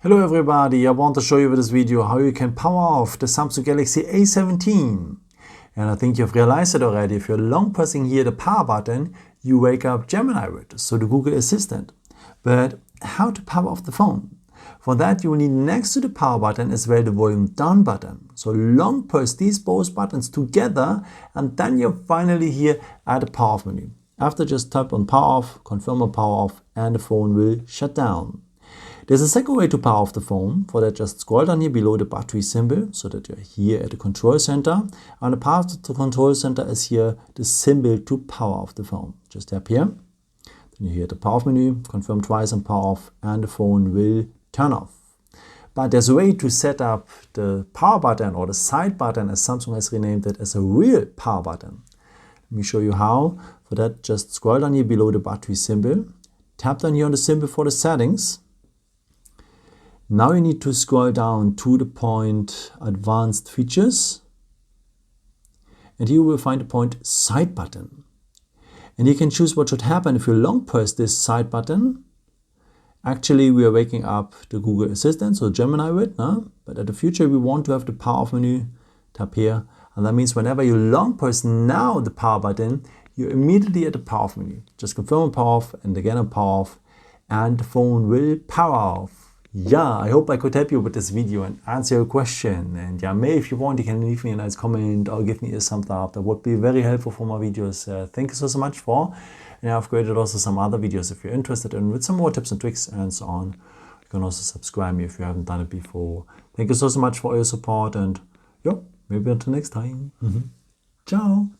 Hello everybody, I want to show you with this video how you can power off the Samsung Galaxy A17. And I think you've realized it already. If you're long pressing here the power button, you wake up Gemini with, so the Google Assistant. But how to power off the phone? For that you will need next to the power button as well the volume down button. So long press these both buttons together and then you're finally here at the power off menu. After just tap on power off, confirm on power off and the phone will shut down. There's a second way to power off the phone. For that, just scroll down here below the battery symbol so that you're here at the control center. And the path to the control center is here the symbol to power off the phone. Just tap here. Then you're here at the power off menu, confirm twice on power off, and the phone will turn off. But there's a way to set up the power button or the side button, as Samsung has renamed it, as a real power button. Let me show you how. For that, just scroll down here below the battery symbol. Tap down here on the symbol for the settings. Now you need to scroll down to the point Advanced Features, and here you will find the point Side button. And you can choose what should happen if you long press this side button. Actually, we are waking up the Google Assistant, so Gemini with, but in the future we want to have the power off menu. Tap here, and that means whenever you long press now the power button, you're immediately at the power off menu. Just confirm on power off and again on power off, and the phone will power off. Yeah, I hope I could help you with this video and answer your question. And yeah, maybe if you want, you can leave me a nice comment or give me a thumbs up. That would be very helpful for my videos. Thank you so much for. And I've created also some other videos if you're interested in with some more tips and tricks and so on. You can also subscribe me if you haven't done it before. Thank you so much for all your support and yeah, maybe until next time. Ciao.